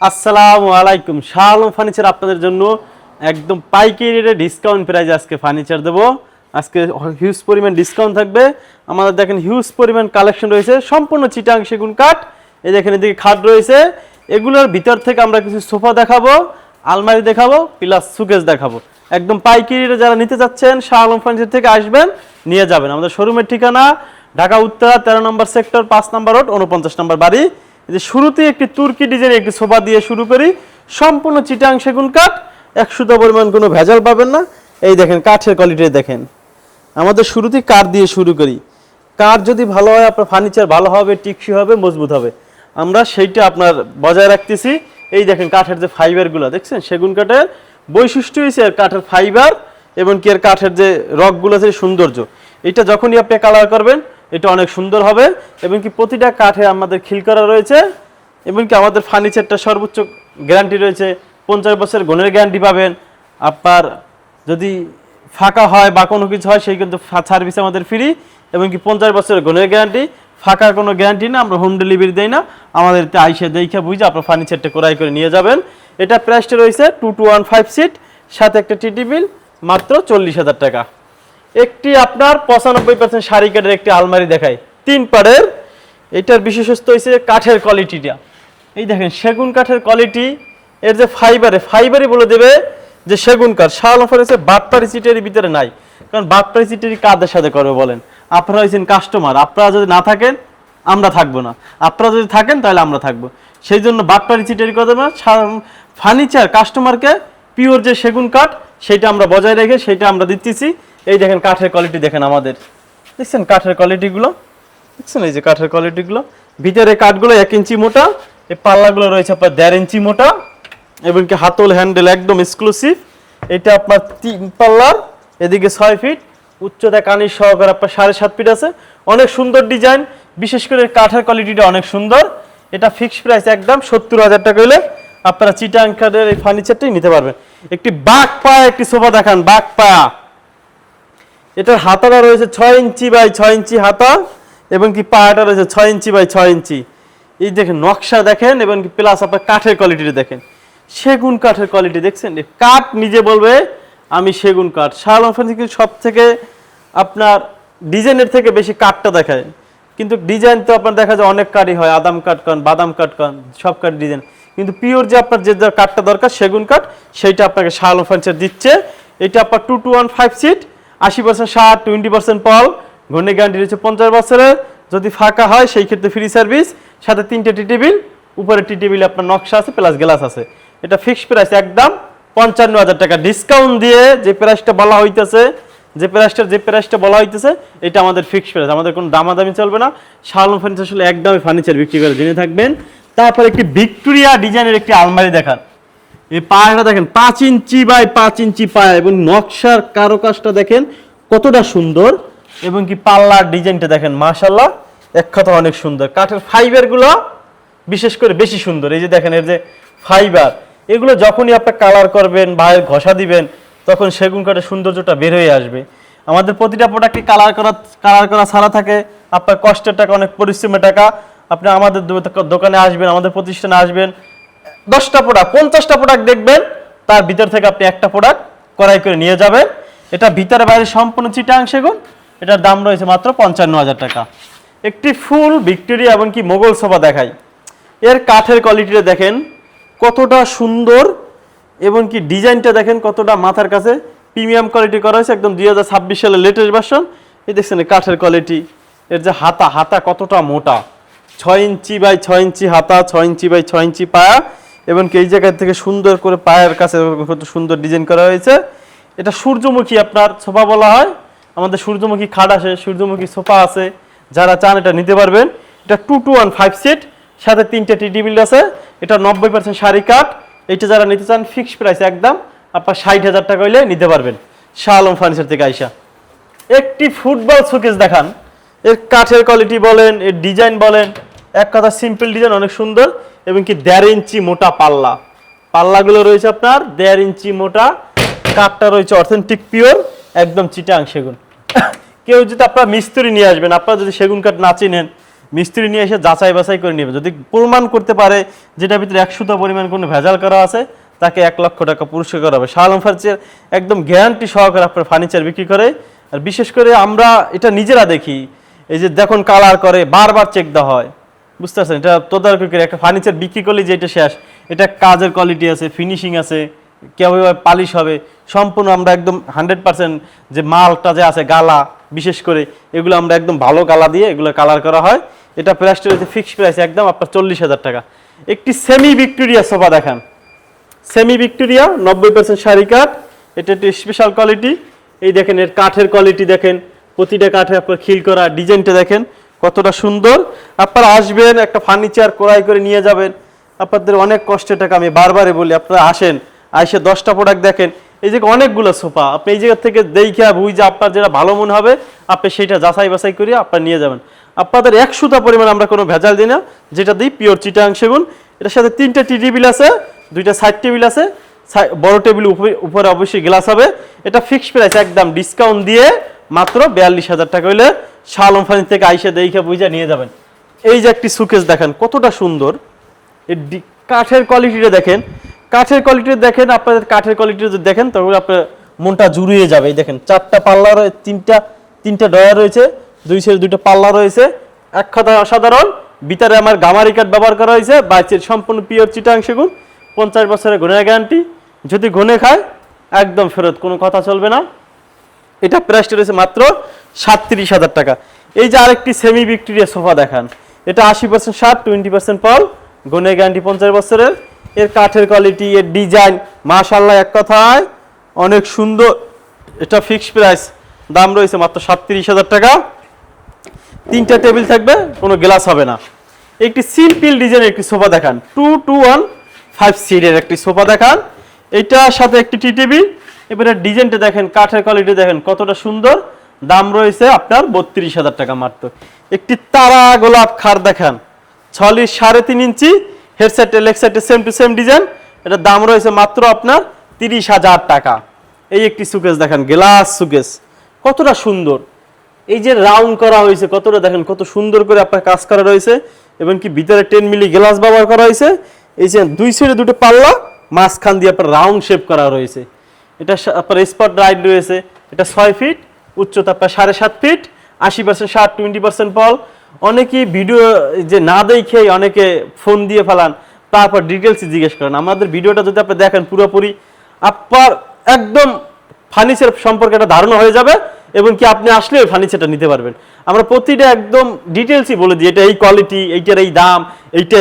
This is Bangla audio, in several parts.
আসসালামু আলাইকুম। শাহ আলম ফার্নিচার আপনাদের জন্য একদম পাইকারি রেটে ডিসকাউন্ট প্রাইসে আজকে ফার্নিচার দেবো। আজকে হিউজ পরিমাণ ডিসকাউন্ট থাকবে। আমাদের দেখেন হিউজ পরিমাণ কালেকশন রয়েছে, সম্পূর্ণ চিটাং সেগুন কাঠ। এই দেখেন এদিকে খাট রয়েছে, এগুলোর ভিতর থেকে আমরা কিছু সোফা দেখাবো, আলমারি দেখাবো, প্লাস সুকেস দেখাবো। একদম পাইকারি রেটে যারা নিতে চাচ্ছেন শাহ আলম ফার্নিচার থেকে আসবেন, নিয়ে যাবেন। আমাদের শোরুমের ঠিকানা ঢাকা উত্তরা 13 নম্বর সেক্টর 5 নম্বর রোড 49 নম্বর বাড়ি। যে শুরুতে একটি তুর্কি ডিজাইনের একটি সোফা দিয়ে শুরু করি, সম্পূর্ণ চিটাং সেগুন কাঠ, 100 পরিমাণ কোনো ভেজাল পাবেন না। এই দেখেন কাঠের কোয়ালিটি দেখেন, আমাদের শুরুতেই কাঠ দিয়ে শুরু করি। কাঠ যদি ভালো হয় আপনার ফার্নিচার ভালো হবে, টিকসই হবে, মজবুত হবে। আমরা সেইটা আপনার বজায় রাখতেছি। এই দেখেন কাঠের যে ফাইবারগুলো দেখছেন, সেগুন কাঠের বৈশিষ্ট্য হয়েছে আর কাঠের ফাইবার এবং কি এর কাঠের যে রকগুলো আছে সৌন্দর্য। এটা যখনই আপনি কালার করবেন এটা অনেক সুন্দর হবে। এবং কি প্রতিটা কাঠে আমাদের খিল করা রয়েছে এবং কি আমাদের ফার্নিচারটা সর্বোচ্চ গ্যারান্টি রয়েছে, 50 বছরের গুণের গ্যারান্টি পাবেন। আপনার যদি ফাঁকা হয় বা কোনো কিছু হয় সেই কিন্তু সার্ভিস আমাদের ফ্রি এবং কি 50 বছরের গুণের গ্যারান্টি। ফাঁকার কোনো গ্যারান্টি না, আমরা হোম ডেলিভারি দেই না। আমাদের আইসে দেখে বুঝে আপনার ফার্নিচারটা ক্রয় করে নিয়ে যাবেন। এটা প্রাইসটা রয়েছে 2215 সিট, সাথে একটা টিটি বিল, মাত্র 40,000 টাকা। একটি আপনার 95% শাড়ি কাঠের একটি আলমারি দেখায় 3 পাড়ের। এটার বিশেষত্ব হয়েছে কাঠের কোয়ালিটিটা। এই দেখেন সেগুন কাঠের কোয়ালিটি, এর যে ফাইবারই বলে দেবে যে সেগুন কাঠ। শাহ আলম ফার্নিচার বাটপাড়ি সিটের ভিতরে নাই, কারণ বাটপাড়ি সিটেরই কাদের সাথে করবে বলেন? আপনারা হয়েছেন কাস্টমার, আপনারা যদি না থাকেন আমরা থাকবো না, আপনারা যদি থাকেন তাহলে আমরা থাকবো। সেই জন্য বাটপাড়ি সিটেরই কথা না, ফার্নিচার কাস্টমারকে পিওর যে সেগুন কাঠ সেটা আমরা বজায় রেখে সেটা আমরা দিতেছি। এই দেখেন কাঠের কোয়ালিটি দেখেন আমাদের, দেখছেন কাঠের কোয়ালিটিগুলো দেখছেন? এই যে কাঠের কোয়ালিটিগুলো, ভিতরে কাঠগুলো 1 ইঞ্চি মোটা, এই পাল্লাগুলো রয়েছে আপনার 1.5 ইঞ্চি মোটা এবং কি হাতল হ্যান্ডেল একদম এক্সক্লুসিভ। এটা আপনার 3 পাল্লার, এদিকে 6 ফিট উচ্চতা, কানির সহকারে আপনার 7.5 ফিট আছে। অনেক সুন্দর ডিজাইন, বিশেষ করে কাঠের কোয়ালিটিটা অনেক সুন্দর। এটা ফিক্সড প্রাইস একদম 70,000 টাকা হলে আপনারা চিটাং কাঠের এই ফার্নিচারটাই নিতে পারবেন। একটি বাঘ পায়া একটি সোফা দেখান, বাঘ পায়া। এটার হাতাটা রয়েছে 6 ইঞ্চি বাই 6 ইঞ্চি হাতা এবং কি পায়াটা রয়েছে 6 ইঞ্চি বাই 6 ইঞ্চি। এই দেখেন নকশা দেখেন এবং কি প্লাস আপনার কাঠের কোয়ালিটিটা দেখেন, সেগুন কাঠের কোয়ালিটি দেখছেন? কাঠ নিজে বলবে আমি সেগুন কাঠ। শাহ আলম ফার্নিচার সব থেকে আপনার ডিজাইনের থেকে বেশি কাঠটা দেখায়, কিন্তু ডিজাইন তো আপনার দেখা যায় অনেক কাঠই হয়, আদাম কাঠ কান, বাদাম কাঠ কান, সব কাঠ ডিজাইন। কিন্তু পিওর যে আপনার যে কাঠটা দরকার সেগুন কাঠ, সেইটা আপনাকে শাহ আলম ফার্নিচার দিচ্ছে। এটা আপনার 2215 সিট, 80% শার্ট, 20% পল, ঘূর্ণি গ্যারান্টি রয়েছে 50 বছরের। যদি ফাঁকা হয় সেই ক্ষেত্রে ফ্রি সার্ভিস, সাথে 3টে টিটি বিল, উপরে টিটি বিল আপনার নকশা আছে প্লাস গ্লাস আছে। এটা ফিক্সড প্রাইস একদম 55,000 টাকা। ডিসকাউন্ট দিয়ে যে প্রাইসটা বলা হইতেছে, যে প্রাইসটা বলা হইতেছে এটা আমাদের ফিক্সড প্রাইস, আমাদের কোনো দামাদামি চলবে না। শাহ আলম ফার্নিচার আসলে একদমই ফার্নিচার বিক্রি করে, জেনে থাকবেন। তারপর একটি ভিক্টোরিয়া ডিজাইনের একটি আলমারি দেখান। এই পায়াটা দেখেন 5 ইঞ্চি বাই 5 ইঞ্চি পায়া এবং নকশার কারুকাজটা দেখেন কতটা সুন্দর এবং কি পাল্লার ডিজাইনটা দেখেন মাশাআল্লাহ এক কথা অনেক সুন্দর। কাঠের ফাইবারগুলো বিশেষ করে বেশি সুন্দর। এই যে দেখেন এর যে ফাইবার, এগুলো যখনই আপনি কালার করবেন বা ঘষা দিবেন তখন সেগুন কাঠের সৌন্দর্যটা বের হয়ে আসবে। আমাদের প্রতিটা প্রোডাক্টে কালার করা ছাড়া থাকে, আপনার কষ্টের টাকা, অনেক পরিশ্রমের টাকা। আপনি আমাদের দোকানে আসবেন, আমাদের প্রতিষ্ঠানে আসবেন, 10টা প্রোডাক্ট 50টা প্রোডাক্ট দেখবেন, তার ভিতর থেকে আপনি একটা প্রোডাক্ট ক্রয় করে নিয়ে যাবেন। এটা ভিতরে বাইরে সম্পূর্ণ চিটাং সেগুন। এটার দাম রয়েছে মাত্র 55,000 টাকা। একটি ফুল ভিক্টোরিয়া এবং কি মোগল সোফা দেখাই। এর কাঠের কোয়ালিটিটা দেখেন কতটা সুন্দর এবং কি ডিজাইনটা দেখেন কতটা মাথার কাছে প্রিমিয়াম কোয়ালিটি করা হয়েছে, একদম 2026 সালের লেটেস্ট ভার্সন। এই দেখছেন কাঠের কোয়ালিটি, এর যে হাতা কতটা মোটা, 6 ইঞ্চি বাই 6 ইঞ্চি হাতা, 6 ইঞ্চি বাই 6 ইঞ্চি পায়া এবং এই জায়গা থেকে সুন্দর করে পায়ের কাছে কত সুন্দর ডিজাইন করা হয়েছে। এটা সূর্যমুখী আপনার সোফা বলা হয়, আমাদের সূর্যমুখী খাট আছে, সূর্যমুখী সোফা আছে, যারা চান এটা নিতে পারবেন। এটা 2215 সিট, সাথে 3টে টিটি বিল আছে। এটা 90% শাড়ি কাঠ। এটা যারা নিতে চান ফিক্সড প্রাইস একদম আপনার 60,000 টাকা হইলে নিতে পারবেন শাহ আলম ফার্নিচার থেকে আইসা। একটি ফুটবল শোকেস দেখান। এর কাঠের কোয়ালিটি বলেন, এর ডিজাইন বলেন, এক কথা সিম্পল ডিজাইন, অনেক সুন্দর এবং কি 1.5 ইঞ্চি মোটা পাল্লাগুলো রয়েছে আপনার 1.5 ইঞ্চি মোটা। কাঠটা রয়েছে অথেন্টিক পিওর একদম চিটাং সেগুন। কেউ যদি আপনার মিস্ত্রি নিয়ে আসবেন, আপনারা যদি সেগুন কাঠ না চিনেন, মিস্ত্রি নিয়ে এসে যাচাই বাছাই করে নেবে। যদি প্রমাণ করতে পারে যেটার ভিতরে 100 পরিমাণ কোনো ভেজাল করা আছে, তাকে 1 লক্ষ টাকা পুরস্কার করা হবে। শাহ আলম ফার্নিচার একদম গ্যারান্টি সহকারে আপনার ফার্নিচার বিক্রি করে। আর বিশেষ করে আমরা এটা নিজেরা দেখি, এই যে দেখুন কালার করে বারবার চেক দেওয়া হয়, বুঝতে পারছেন? এটা তদারকি করে একটা ফার্নিচার বিক্রি করলে যে এটা শেষ, এটা কাজের কোয়ালিটি আছে, ফিনিশিং আছে, কীভাবে পালিশ হবে, সম্পূর্ণ আমরা একদম 100% যে মালটা যে আছে গালা, বিশেষ করে এগুলো আমরা একদম ভালো গালা দিয়ে এগুলো কালার করা হয়। এটা প্রাইসটা হচ্ছে ফিক্সড প্রাইস একদম আপনার 40,000 টাকা। একটি সেমি ভিক্টোরিয়া সোফা দেখান, সেমি ভিক্টোরিয়া 90% শাড়ি কাঠ, এটা একটি স্পেশাল কোয়ালিটি। এই দেখেন এর কাঠের কোয়ালিটি দেখেন, প্রতিটা কাঠে আপনার খিল করা, ডিজাইনটা দেখেন কতটা সুন্দর। আপনারা আসবেন, একটা ফার্নিচার ক্রয় করে নিয়ে যাবেন, আপনাদের অনেক কষ্টের টাকা। আমি বারবারই বলি, আপনারা আসেন, আইসে 10টা প্রোডাক্ট দেখেন, এই যে অনেকগুলো সোফা, আপনি এই জায়গা থেকে দেখে বুঝে আপনার যেটা ভালো মনে হবে আপনি সেইটা যাচাই বাছাই করে আপনার নিয়ে যাবেন। আপনাদের 100টা পরিমাণ আমরা কোনো ভেজাল দিই না, যেটা দিই পিওর চিটাং সেগুন। এটার সাথে 3টা টি টেবিল আছে, 2টা সাইড টেবিল আছে, বড় টেবিল উপরে অবশ্যই গ্লাস হবে। এটা ফিক্সড প্রাইস একদম ডিসকাউন্ট দিয়ে মাত্র 42,000 টাকা হইলে শাহ আলম ফার্নিচার থেকে আইসা দেখে বুঝে নিয়ে যাবেন। এই যে একটি সুকেস দেখেন কতটা সুন্দর, এই কাঠের কোয়ালিটিটা দেখেন, কাঠের কোয়ালিটি দেখেন, আপনাদের কাঠের কোয়ালিটি যদি দেখেন তখন আপনার মনটা জুড়িয়ে যাবে। এই দেখেন 4টা পাল্লা, তিনটা ডয়ার রয়েছে, 2 সাইডে 2টা পাল্লা রয়েছে, এক কথা অসাধারণ। ভিতরে আমার গামারি কাঠ ব্যবহার করা হয়েছে, বাইচের সম্পূর্ণ পিওর চিটাং সেগুন, 50 বছরের গুণের গ্যারান্টি। যদি গুণে খায় একদম ফেরত, কোনো কথা চলবে না। এটা প্রাইসটা রয়েছে মাত্র 37,000 টাকা। এই যে আরেকটি সেমি ভিক্টোরিয়া সোফা দেখান, এটা 80% শার্ট, 20% পল, গুণের গ্যারান্টি 50 বছরের। এর কাঠের কোয়ালিটি, এর ডিজাইন মাশাআল্লাহ এক কথায় অনেক সুন্দর। এটা ফিক্সড প্রাইস, দাম রয়েছে মাত্র 37,000 টাকা। 3টা টেবিল থাকবে, কোনো গ্লাস হবে না। একটি সিম্পল ডিজাইনের একটি সোফা দেখান, 2215 সিটের একটি সোফা দেখান, এটার সাথে একটি টি টেবিল। এবারে ডিজাইনটা দেখেন, কাঠের কোয়ালিটি দেখেন কতটা সুন্দর, দাম রয়েছে আপনার 32,000 টাকা মাত্র। একটি তারা গোলাপ খাট দেখান, 6 3.5 ইঞ্চি, হেডসেট লেগ সাইডে সেম টু সেম ডিজাইন, এটার দাম রয়েছে মাত্র আপনার 30,000 টাকা। এই একটি সুকেস দেখেন, গ্লাস সুকেস কতটা সুন্দর, এই যে রাউন্ড করা হয়েছে কতটা দেখেন, কত সুন্দর করে আপনার কাজ করা রয়েছে, এবং কি ভিতরে 10 মিলি গ্লাস ব্যবহার করা হয়েছে। এই যে 2 সাইডে 2টো পাল্লা, মাঝখান দিয়ে আপনার রাউন্ড শেপ করা রয়েছে। এটা আপনার স্পট রাইড রয়েছে, এটা 6 ফিট, উচ্চতা আপনার 7.5 ফিট, 80% শার্ট, 20% পল। অনেকেই ভিডিও যে না দেখে অনেকে ফোন দিয়ে ফেলান, তারপর ডিটেলস জিজ্ঞেস করেন। আমাদের ভিডিওটা যদি আপনি দেখেন পুরোপুরি, আপনার একদম ফার্নিচার সম্পর্কে একটা ধারণা হয়ে যাবে, এবং কি আপনি আসলে ওই ফার্নিচারটা নিতে পারবেন। আমরা প্রতিটা একদম ডিটেলসই বলে দিই, এটা এই কোয়ালিটি, এইটার এই দাম,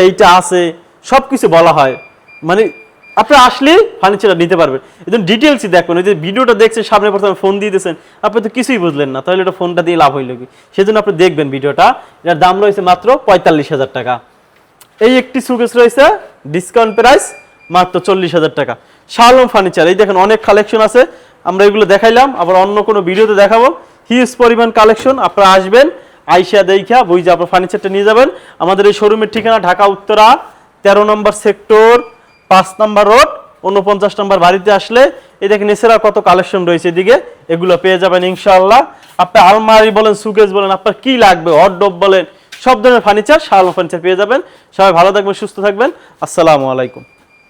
এইটা আছে, সব কিছু বলা হয়। মানে আপনি আসলে ফার্নিচারটা নিতে পারবেন, একদম ডিটেলসই দেখবেন। ওই যে ভিডিওটা দেখছেন, সামনে প্রথমে ফোন দিয়ে দিয়েছেন, আপনি তো কিছুই বুঝলেন না, তাহলে এটা ফোনটা দিয়ে লাভ হইল কি? সেজন্য আপনি দেখবেন ভিডিওটা। এটার দাম রয়েছে মাত্র 45,000 টাকা। এই একটি সুকেস রয়েছে ডিসকাউন্ট প্রাইস মাত্র 40,000 টাকা। শাহ আলম ফার্নিচার, এই দেখেন অনেক কালেকশন আছে, আমরা এগুলো দেখাইলাম, আবার অন্য কোনো ভিডিওতে দেখাবো। হিউজ পরিমাণ কালেকশন, আপনারা আসবেন, আইসা দেখা বুঝে আপনার ফার্নিচারটা নিয়ে যাবেন। আমাদের এই শোরুমের ঠিকানা ঢাকা উত্তরা 13 নম্বর সেক্টর, 5 নম্বর রোড, 49 নম্বর বাড়িতে আসলে এই দেখেন এছাড়া কত কালেকশন রয়েছে এদিকে, এগুলো পেয়ে যাবেন ইনশাআল্লাহ। আপনি আলমারি বলেন, সুকেস বলেন, আপনার কি লাগবে, হটডব বলেন, সব ধরনের ফার্নিচার শাহ আলম ফার্নিচার পেয়ে যাবেন। সবাই ভালো থাকবেন, সুস্থ থাকবেন, আসসালামু আলাইকুম।